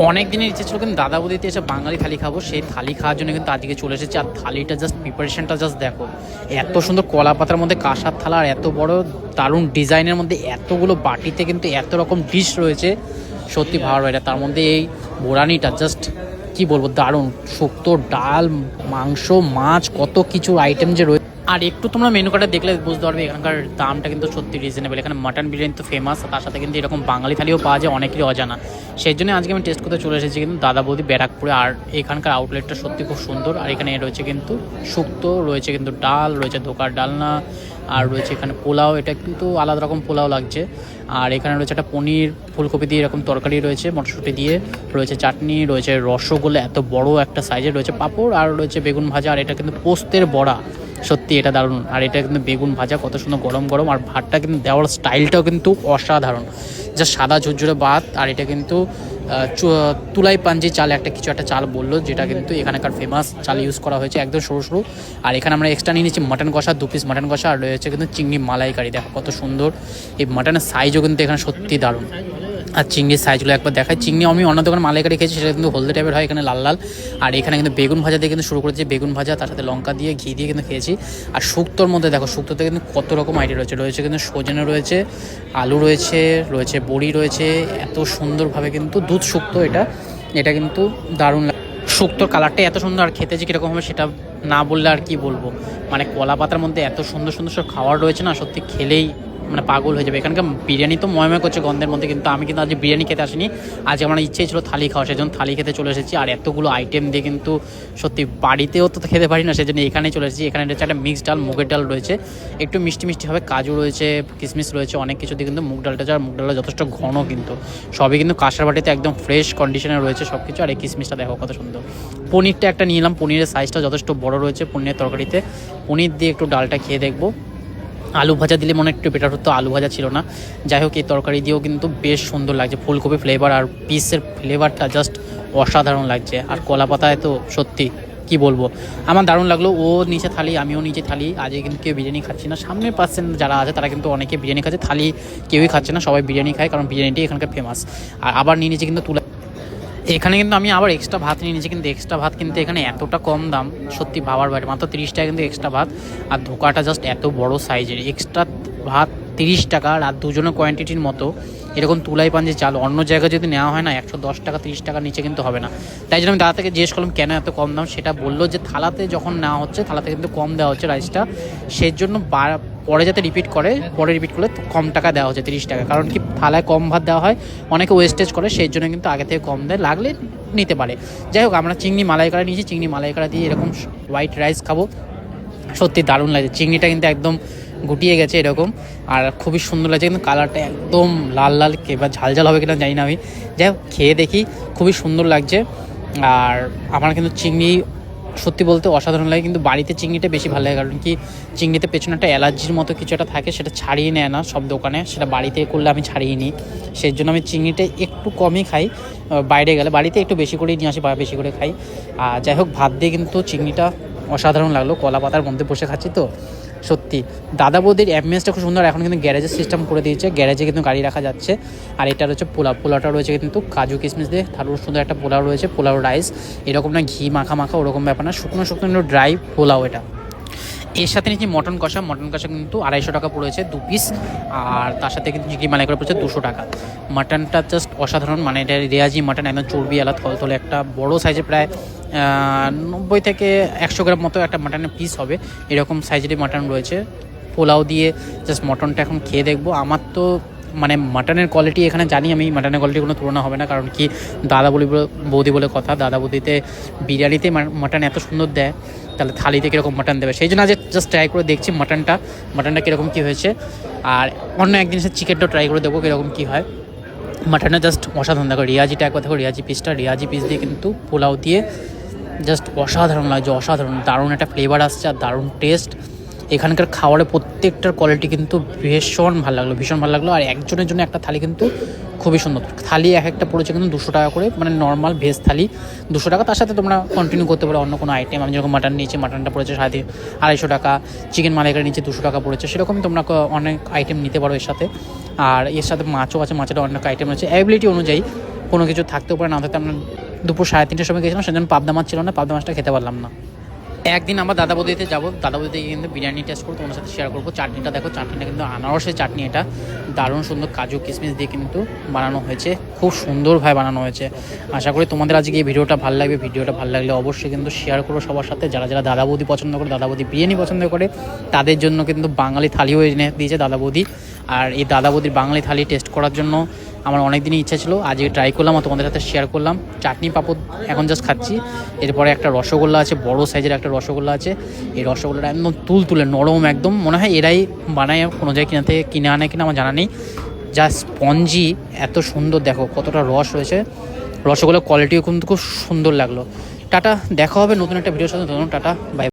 অনেক দিনের ইচ্ছে ছিল কিন্তু দাদা বৌদিতে এসে বাঙালি থালি খাবো, সেই থালি খাওয়ার জন্য কিন্তু আজকে চলে এসেছি। আর থালিটা জাস্ট প্রিপারেশনটা জাস্ট দেখো, এত সুন্দর কলা পাতার মধ্যে কাঁসার থালা, আর এত বড় দারুণ ডিজাইনের মধ্যে এতগুলো বাটিতে কিন্তু এত রকম ডিশ রয়েছে, সত্যি ভালো এটা। তার মধ্যে এই বোরানিটা জাস্ট কি বলবো, দারুণ শুক্তো, ডাল, মাংস, মাছ, কত কিছু আইটেম যে রয়েছে। আর একটু তোমরা মেনু কার্ডে দেখলে বুঝতে পারবে এখানকার দামটা কিন্তু সত্যি রিজনেবল। এখানে মাটন বিরিয়ানি তো ফেমাস, তার সাথে কিন্তু এরকম বাঙালি থালিও পাওয়া যায়, অনেকেরই অজানা। সেই জন্য আজকে আমি টেস্ট করতে চলে এসেছি কিন্তু দাদা বৌদি ব্যারাকপুরে। আর এখানকার আউটলেটটা সত্যি খুব সুন্দর। আর এখানে রয়েছে কিন্তু শুক্তো, রয়েছে কিন্তু ডাল, রয়েছে ধোকার ডালনা, আর রয়েছে এখানে পোলাও, এটা কিন্তু আলাদা রকম পোলাও লাগছে। আর এখানে রয়েছে একটা পনির ফুলকপি দিয়ে এরকম তরকারি রয়েছে, মটরশুঁটি দিয়ে রয়েছে, চাটনি রয়েছে, রসগোল্লা এত বড় একটা সাইজের রয়েছে, পাঁপড়, আর রয়েছে বেগুন ভাজা। আর এটা কিন্তু পোস্তের বড়া, সত্যি এটা দারুণ। আর এটা কিন্তু বেগুন ভাজা, কত সুন্দর গরম গরম। আর ভাতটা কিন্তু দেওয়ার স্টাইলটাও কিন্তু অসাধারণ, যা সাদা ঝুরঝুরে ভাত। আর এটা কিন্তু তুলাই পাঞ্জি চাল, একটা কিছু একটা চাল বললো, যেটা কিন্তু এখানকার ফেমাস চাল ইউজ করা হয়েছে, একদম সরু সরু। আর এখানে আমরা এক্সট্রা নিয়ে নিচ্ছি মাটন কষা, 2 পিস মাটন কষা। আর রয়েছে কিন্তু চিংড়ি মালাইকারি, দেখো কত সুন্দর। এই মাটনের সাইজও কিন্তু এখানে সত্যি দারুণ। আর চিংড়ির সাইজগুলো একবার দেখায়। চিংড়ি আমি অন্য দোকানে মালাইকারি খেয়েছি, সেটা কিন্তু হলদে টাইপের হয়, এখানে লাল লাল। আর এখানে কিন্তু বেগুন ভাজা দিয়ে কিন্তু শুরু করেছি, বেগুন ভাজা তার সাথে লঙ্কা দিয়ে ঘি দিয়ে কিন্তু খেয়েছি। আর শুক্তোর মধ্যে দেখো, শুক্তোতে কিন্তু কত রকম আইটেম রয়েছে, রয়েছে কিন্তু সজনে রয়েছে, আলু রয়েছে, রয়েছে বড়ি রয়েছে, এত সুন্দরভাবে কিন্তু দুধ শুক্তো। এটা কিন্তু দারুণ লাগে। শুক্তোর কালারটা এত সুন্দর, আর খেতে যে কীরকম হবে সেটা না বললে আর কি বলবো। মানে কলা পাতার মধ্যে এত সুন্দর সুন্দর সব খাবার রয়েছে না, সত্যি খেলেই মানে পাগল হয়ে যাবে। এখানকার বিরিয়ানি তো ময়ময় করছে গন্ধের মধ্যে, কিন্তু আমি কিন্তু আজ বিরিয়ানি খেতে আসিনি, আজ আমার ইচ্ছেই ছিল থালি খাওয়া, সেজন্য থালি খেতে চলে এসেছি। আর এতগুলো আইটেম দিয়ে কিন্তু সত্যি বাড়িতেও তো খেতে পারি না, সেজন্য এখানেই চলে এসেছি। এখানে রয়েছে একটা মিক্সড ডাল, মুগের ডাল রয়েছে, একটু মিষ্টি মিষ্টি হবে, কাজু রয়েছে, কিশমিশ রয়েছে, অনেক কিছু দিয়ে কিন্তু মুগ ডালটা, আর মুগ ডালটা যথেষ্ট ঘন, কিন্তু সবই কিন্তু কাঁসার বাটিতে একদম ফ্রেশ কন্ডিশনে রয়েছে সব কিছু। আর এই কিশমিশটা দেখো কত সুন্দর। পনিরটা একটা নিলাম, পনিরের সাইজটা যথেষ্ট বড় রয়েছে পনিরের তরকারিতে। পনির দিয়ে একটু ডালটা খেয়ে দেখবো। আলু ভাজা দিলে মনে একটু বেটার হতো, আলু ভাজা ছিল না। যাই হোক, এই তরকারি দিয়েও কিন্তু বেশ সুন্দর লাগছে, ফুলকপি ফ্লেভার আর পিসের ফ্লেভারটা জাস্ট অসাধারণ লাগছে। আর কলা পাতায় তো সত্যি কি বলবো, আমার দারুণ লাগলো। ও নিচে থালি, আমিও নিচে থালি। আজকে কিন্তু কেউ বিরিয়ানি খাচ্ছি না, সামনের পার্সেন্ট যারা আছে তারা কিন্তু অনেকে বিরিয়ানি খাচ্ছে, থালি কেউই খাচ্ছে না, সবাই বিরিয়ানি খায়, কারণ বিরিয়ানিটাই এখানকার ফেমাস। আর আবার নিয়ে নিচে কিন্তু তুলা, এখানে কিন্তু আমি আবার এক্সট্রা ভাত নিয়ে নিয়েছি, কিন্তু এক্সট্রা ভাত কিন্তু এখানে এতটা কম দাম, সত্যি ভাবার বাইরে, মাত্র 30 টাকা কিন্তু এক্সট্রা ভাত। আর ধোকাটা জাস্ট এত বড় সাইজের, এক্সট্রা ভাত 30 টাকা। আর দুজনের কোয়ান্টিটির মতো এরকম তুলাই পাঞ্জি চাল অন্য জায়গায় যদি নেওয়া হয় না, 110 টাকা 30 টাকার নিচে কিন্তু হবে না। তাই জন্য আমি দাদা থেকে জিজ্ঞেস করলাম কেন এত কম দাম, সেটা বললো যে থালাতে যখন নেওয়া হচ্ছে, থালাতে কিন্তু কম দেওয়া হচ্ছে রাইসটা, সেই জন্য পরে যাতে রিপিট করলে কম টাকা দেওয়া হচ্ছে, 30 টাকা। কারণ কি, থালায় কম ভাত দেওয়া হয়, অনেকে ওয়েস্টেজ করে, সেই জন্য কিন্তু আগে থেকে কম দেয়, লাগলে নিতে পারে। যাই হোক, আমরা চিংড়ি মালাইকারি নিয়েছি, চিংড়ি মালাইকারি দিয়ে এরকম হোয়াইট রাইস খাবো, সত্যি দারুণ লাগছে। চিংড়িটা কিন্তু একদম গুটিয়ে গেছে এরকম, আর খুবই সুন্দর লাগছে, কিন্তু কালারটা একদম লাল লাল, এবার ঝাল ঝাল হবে কিনা জানি না আমি। যাই হোক, খেয়ে দেখি, খুবই সুন্দর লাগছে। আর আমার কিন্তু চিংড়ি সত্যি বলতে অসাধারণ লাগে, কিন্তু বাড়িতে চিংড়িটা বেশি ভালো লাগে, কারণ কি চিংড়িতে পেছনে একটা অ্যালার্জির মতো কিছু একটা থাকে, সেটা ছাড়িয়ে নেয় না সব দোকানে, সেটা বাড়িতে করলে আমি ছাড়িয়ে নিই। সেই জন্য আমি চিংড়িটা একটু কমই খাই, বাইরে গেলে বাড়িতে একটু বেশি করেই নিয়ে আসি বা বেশি করে খাই। আর যাই হোক, ভাত দিয়ে কিন্তু চিংড়িটা অসাধারণ লাগলো, কলা পাতার মধ্যে বসে খাচ্ছি তো সত্যি। দাদা বৌদির অ্যাম্বিয়েন্সটা খুব সুন্দর, এখন কিন্তু গ্যারেজের সিস্টেম করে দিয়েছে, গ্যারেজে কিন্তু গাড়ি রাখা যাচ্ছে। আর এটা রয়েছে পোলাওটা রয়েছে কিন্তু কাজু কিশমিশ দিয়ে, তারপর সুন্দর একটা পোলাও রয়েছে, পোলাও রাইস, এরকম না ঘি মাখা মাখা ওরকম ব্যাপার না, শুকনো শুকনো ড্রাই পোলাও এটা। এর সাথে নিচ্ছি মটন কষা কিন্তু 250 টাকা পড়েছে 2 পিস। আর তার সাথে কিন্তু চিংড়ি মালাই করে পড়েছে 200 টাকা। মাটনটা জাস্ট অসাধারণ, মানে এটা রেয়াজি মাটন, একদম চর্বি আলা থলথলে, একটা বড় সাইজে, প্রায় 90 থেকে 100 গ্রাম মতো একটা মাটনের পিস হবে, এরকম সাইজেরই মাটন রয়েছে। পোলাও দিয়ে জাস্ট মটনটা এখন খেয়ে দেখবো। আমার তো মানে মাটনের কোয়ালিটি এখানে জানি আমি, মাটনের কোয়ালিটি কোনো তুলনা হবে না, কারণ কি বৌদি বলে কথা, দাদা বৌদিতে বিরিয়ানিতে মাটন এত সুন্দর দেয়, তাহলে থালিতে কীরকম মাটন দেবে, সেই জন্য আজ জাস্ট ট্রাই করে দেখছি মাটনটা কীরকম কী হয়েছে। আর অন্য একদিন এসে চিকেনটাও ট্রাই করে দেবো কীরকম কী হয়। মাটনটা জাস্ট অসাধারণ, দেখো রিয়াজিটা একবার দেখো, রিয়াজি পিস দিয়ে কিন্তু পোলাও দিয়ে জাস্ট অসাধারণ লাগছে, অসাধারণ দারুণ একটা ফ্লেভার আসছে, আর দারুণ টেস্ট। এখানকার খাবারের প্রত্যেকটার কোয়ালিটি কিন্তু ভীষণ ভালো লাগলো। আর একজনের জন্য একটা থালি কিন্তু খুবই সুন্দর, থালি এক একটা পড়েছে কিন্তু 200 টাকা করে, মানে নর্মাল ভেজ থালি 200 টাকা, তার সাথে তোমরা কন্টিনিউ করতে পারো অন্য কোনো আইটেম। আমি যেরকম মাটন নিয়েছি, মাটনটা পড়েছে 250 টাকা, চিকেন মালাইকারি নিচে 200 টাকা পড়েছে, সেরকমই তোমরা অনেক আইটেম নিতে পারো এর সাথে। আর এর সাথে মাছও আছে, মাছেরও অনেক আইটেম রয়েছে, অ্যাবিলিটি অনুযায়ী কোনো কিছু থাকতেও পারে, না থাকতে আমরা দুপুর 3:30টার সময় গেছিলাম, সেজন্য পাবদা মাছ ছিল না, পাবদা মাছটা খেতে পারলাম না। একদিন আমরা দাদা বৌদিতে যাবো, দাদা বৌদিতে গিয়ে কিন্তু বিরিয়ানি টেস্ট করবো, তোমার সাথে শেয়ার করবো। চাটনিটা দেখো, চাটনিটা কিন্তু আনারসের চাটনি, এটা দারুণ সুন্দর কাজু কিশমিশ দিয়ে কিন্তু বানানো হয়েছে, খুব সুন্দরভাবে বানানো হয়েছে। আশা করি তোমাদের আজকে এই ভিডিওটা ভালো লাগবে। ভিডিওটা ভালো লাগলে অবশ্যই কিন্তু শেয়ার করো সবার সাথে। যারা যারা দাদা বৌদি পছন্দ করে, দাদা বৌদি বিরিয়ানি পছন্দ করে, তাদের জন্য কিন্তু বাঙালি থালিও এনে দিয়েছে দাদা বৌদি। আর এই দাদা বৌদির বাঙালি থালি টেস্ট করার জন্য আমার অনেক দিনই ইচ্ছা ছিল, আজকে ট্রাই করলাম আর তোমাদের সাথে শেয়ার করলাম। চাটনি পাপড় এখন জাস্ট খাচ্ছি। এরপরে একটা রসগোল্লা আছে, বড় সাইজের একটা রসগোল্লা আছে। এই রসগোল্লাটা একদম তুলতুলে নরম, একদম মনে হয় এরাই বানায়, কোনো জায়গায় কিনে আনে কিনা আমার জানা নেই। যা স্পঞ্জি, এত সুন্দর, দেখো কতটা রস রয়েছে। রসগোল্লার কোয়ালিটিও কিন্তু খুব সুন্দর লাগলো। টাটা, দেখা হবে নতুন একটা ভিডিওর সাথে। Tata, by.